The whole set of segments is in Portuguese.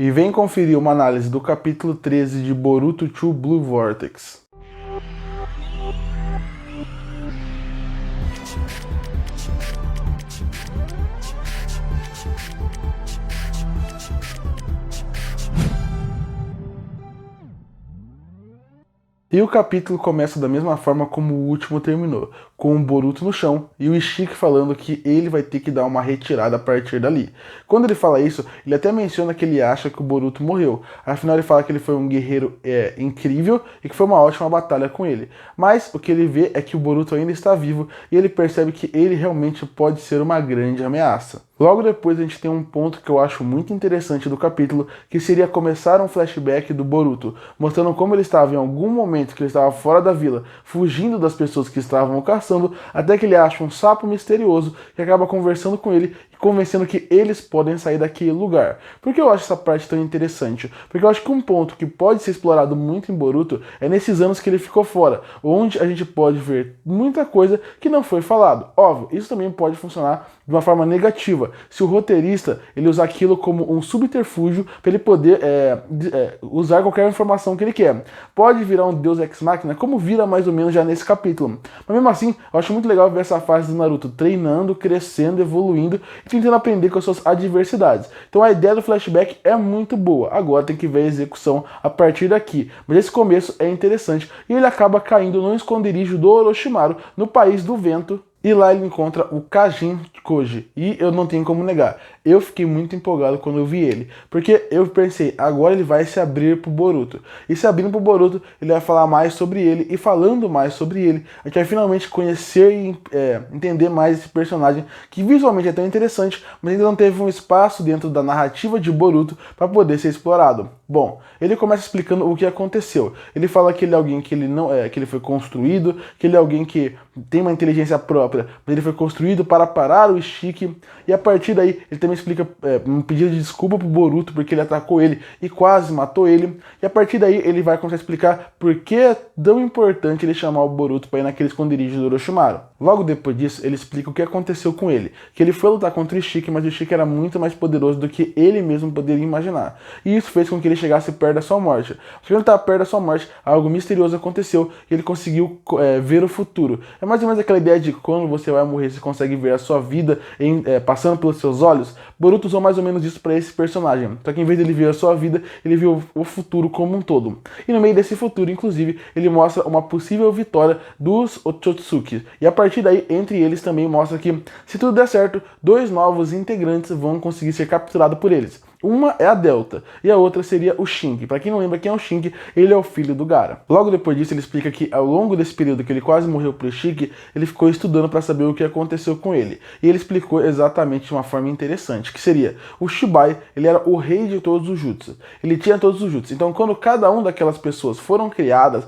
e vem conferir uma análise do capítulo 13 de Boruto 2 Blue Vortex. E o capítulo começa da mesma forma como o último terminou, com o Boruto no chão e o Ishiki falando que ele vai ter que dar uma retirada a partir dali. Quando ele fala isso, ele até menciona que ele acha que o Boruto morreu, afinal ele fala que ele foi um guerreiro incrível e que foi uma ótima batalha com ele. Mas o que ele vê é que o Boruto ainda está vivo e ele percebe que ele realmente pode ser uma grande ameaça. Logo depois a gente tem um ponto que eu acho muito interessante do capítulo, que seria começar um flashback do Boruto, mostrando como ele estava em algum momento que ele estava fora da vila, fugindo das pessoas que estavam o caçando, até que ele acha um sapo misterioso que acaba conversando com ele e convencendo que eles podem sair daquele lugar. Por que eu acho essa parte tão interessante? Porque eu acho que um ponto que pode ser explorado muito em Boruto é nesses anos que ele ficou fora, onde a gente pode ver muita coisa que não foi falado. Óbvio, isso também pode funcionar de uma forma negativa, se o roteirista ele usar aquilo como um subterfúgio para ele poder usar qualquer informação que ele quer. Pode virar um deus ex machina, como vira mais ou menos já nesse capítulo. Mas mesmo assim, eu acho muito legal ver essa fase do Naruto treinando, crescendo, evoluindo e tentando aprender com as suas adversidades. Então a ideia do flashback é muito boa. Agora tem que ver a execução a partir daqui. Mas esse começo é interessante e ele acaba caindo no esconderijo do Orochimaru, no País do Vento. E lá ele encontra o Kajin Koji. E eu não tenho como negar, eu fiquei muito empolgado quando eu vi ele. Porque eu pensei, agora ele vai se abrir pro Boruto. E se abrindo pro Boruto, ele vai falar mais sobre ele. E falando mais sobre ele, a gente vai finalmente conhecer e entender mais esse personagem, que visualmente é tão interessante, mas ainda não teve um espaço dentro da narrativa de Boruto para poder ser explorado. Bom, ele começa explicando o que aconteceu. Ele fala que ele é alguém que ele não que ele foi construído, que ele é alguém que tem uma inteligência própria, mas ele foi construído para parar o Ishiki. E a partir daí, ele também explica um pedido de desculpa pro Boruto porque ele atacou ele e quase matou ele. E a partir daí, ele vai começar a explicar por que é tão importante ele chamar o Boruto para ir naquele esconderijo do Orochimaru. Logo depois disso, ele explica o que aconteceu com ele, que ele foi lutar contra o Ishiki, mas o Ishiki era muito mais poderoso do que ele mesmo poderia imaginar. E isso fez com que ele chegasse perto da sua morte. Quando ele estava perto da sua morte, algo misterioso aconteceu e ele conseguiu ver o futuro. É mais ou menos aquela ideia de quando você vai morrer, você consegue ver a sua vida passando pelos seus olhos. Boruto usou mais ou menos isso para esse personagem. Só que em vez de ele ver a sua vida, ele viu o futuro como um todo. E no meio desse futuro, inclusive, ele mostra uma possível vitória dos Otsutsuki. E a partir daí, entre eles também mostra que, se tudo der certo, 2 novos integrantes vão conseguir ser capturados por eles. Uma é a Delta e a outra seria o Shinki. Para quem não lembra quem é o Shinki, ele é o filho do Gaara. Logo depois disso, ele explica que ao longo desse período que ele quase morreu pro Ishiki, ele ficou estudando para saber o que aconteceu com ele. E ele explicou exatamente de uma forma interessante, que seria o Shibai, ele era o rei de todos os jutsu. Ele tinha todos os jutsu. Então, quando cada um daquelas pessoas foram criadas,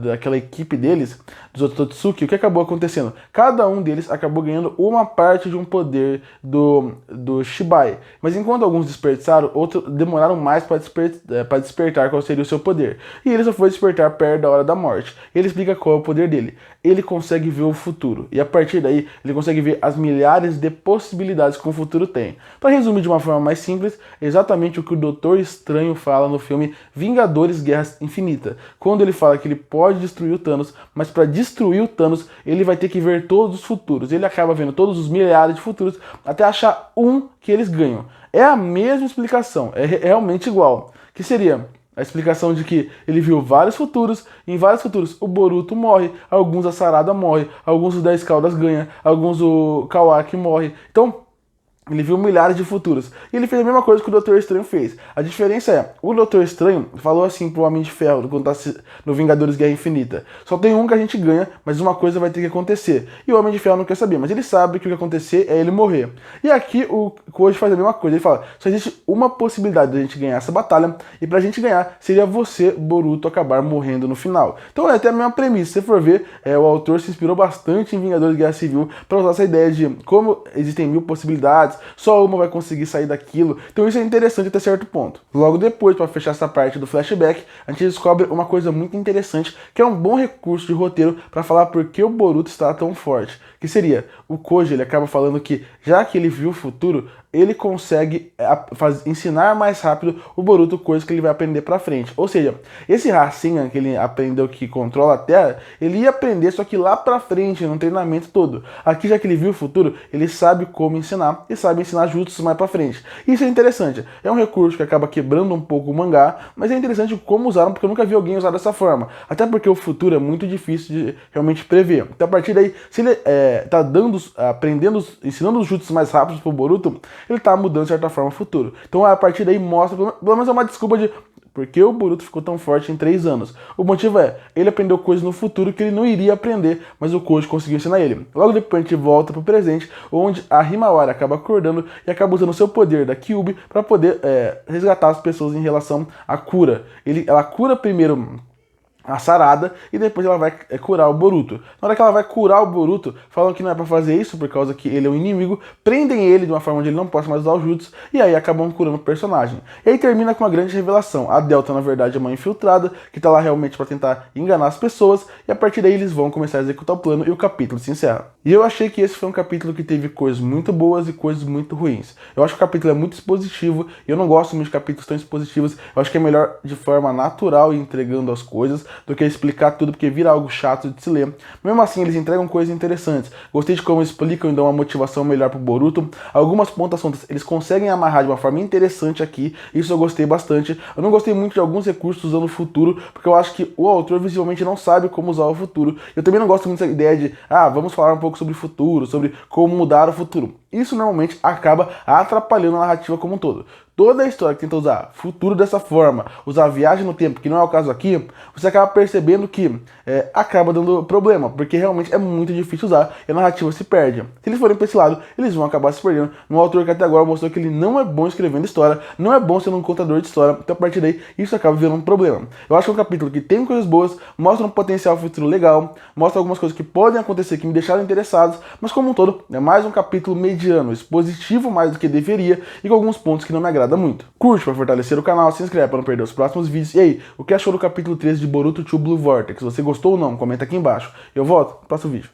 daquela equipe deles, dos Otsutsuki, o que acabou acontecendo? Cada um deles acabou ganhando uma parte de um poder do Shibai. Mas enquanto alguns desperdiçaram, outros demoraram mais para despertar qual seria o seu poder. E ele só foi despertar perto da hora da morte. Ele explica qual é o poder dele. Ele consegue ver o futuro. E a partir daí, ele consegue ver as milhares de possibilidades que o futuro tem. Para resumir de uma forma mais simples, é exatamente o que o Doutor Estranho fala no filme Vingadores Guerra Infinita. Quando ele fala que ele pode destruir o Thanos, mas para destruir o Thanos, ele vai ter que ver todos os futuros. Ele acaba vendo todos os milhares de futuros até achar um que eles ganham. É a mesma explicação, é realmente igual. Que seria a explicação de que ele viu vários futuros, e em vários futuros o Boruto morre, alguns a Sarada morre, alguns o 10 Caldas ganha, alguns o Kawaki morre. Então, ele viu milhares de futuros. E ele fez a mesma coisa que o Doutor Estranho fez. A diferença é, o Doutor Estranho falou assim pro Homem de Ferro, quando tá no Vingadores Guerra Infinita. Só tem um que a gente ganha, mas uma coisa vai ter que acontecer. E o Homem de Ferro não quer saber, mas ele sabe que o que acontecer é ele morrer. E aqui o Koji faz a mesma coisa. Ele fala, só existe uma possibilidade de a gente ganhar essa batalha, e pra gente ganhar, seria você, Boruto, acabar morrendo no final. Então é até a mesma premissa. Se você for ver, o autor se inspirou bastante em Vingadores Guerra Civil para usar essa ideia de como existem 1000 possibilidades, só uma vai conseguir sair daquilo. Então isso é interessante até certo ponto. Logo depois, para fechar essa parte do flashback, a gente descobre uma coisa muito interessante, que é um bom recurso de roteiro para falar por que o Boruto está tão forte. Que seria, o Koji, ele acaba falando que, já que ele viu o futuro, ele consegue ensinar mais rápido o Boruto coisas que ele vai aprender pra frente. Ou seja, esse Rasengan que ele aprendeu que controla a Terra, ele ia aprender só que lá pra frente, no treinamento todo. Aqui, já que ele viu o futuro, ele sabe como ensinar e sabe ensinar jutsus mais pra frente. Isso é interessante. É um recurso que acaba quebrando um pouco o mangá, mas é interessante como usaram, porque eu nunca vi alguém usar dessa forma. Até porque o futuro é muito difícil de realmente prever. Então, a partir daí, se ele tá aprendendo, ensinando os jutsus mais rápidos pro Boruto, ele tá mudando de certa forma o futuro. Então, a partir daí mostra, pelo menos é uma desculpa de por que o Boruto ficou tão forte em 3 anos. O motivo é, ele aprendeu coisas no futuro que ele não iria aprender, mas o Koji conseguiu ensinar ele. Logo depois a gente volta pro presente, onde a Himawari acaba acordando e acaba usando o seu poder da Kyuubi para poder resgatar as pessoas em relação à cura. Ela cura primeiro a Sarada, e depois ela vai curar o Boruto. Na hora que ela vai curar o Boruto, falam que não é pra fazer isso, por causa que ele é um inimigo, prendem ele de uma forma onde ele não possa mais usar o jutsu, e aí acabam curando o personagem. E aí termina com uma grande revelação. A Delta, na verdade, é uma infiltrada, que tá lá realmente pra tentar enganar as pessoas, e a partir daí eles vão começar a executar o plano, e o capítulo se encerra. E eu achei que esse foi um capítulo que teve coisas muito boas e coisas muito ruins. Eu acho que o capítulo é muito expositivo, e eu não gosto muito de capítulos tão expositivos. Eu acho que é melhor de forma natural, entregando as coisas, do que explicar tudo, porque vira algo chato de se ler. Mesmo assim, eles entregam coisas interessantes. Gostei de como explicam e dão uma motivação melhor pro Boruto. Algumas pontas soltas eles conseguem amarrar de uma forma interessante aqui, isso eu gostei bastante. Eu não gostei muito de alguns recursos usando o futuro, porque eu acho que o autor visivelmente não sabe como usar o futuro. Eu também não gosto muito dessa ideia de, vamos falar um pouco sobre o futuro, sobre como mudar o futuro. Isso normalmente acaba atrapalhando a narrativa como um todo. Toda a história que tenta usar futuro dessa forma, usar viagem no tempo, que não é o caso aqui, você acaba percebendo que acaba dando problema, porque realmente é muito difícil usar e a narrativa se perde. Se eles forem pra esse lado, eles vão acabar se perdendo. Um autor que até agora mostrou que ele não é bom escrevendo história, não é bom sendo um contador de história, então a partir daí isso acaba virando um problema. Eu acho que é um capítulo que tem coisas boas, mostra um potencial futuro legal, mostra algumas coisas que podem acontecer que me deixaram interessados, mas como um todo, é mais um capítulo mediano, expositivo mais do que deveria e com alguns pontos que não me agradam muito. Curte para fortalecer o canal, se inscreve para não perder os próximos vídeos. E aí, o que achou do capítulo 13 de Boruto 2 Blue Vortex? Você gostou ou não? Comenta aqui embaixo. Eu volto no próximo vídeo.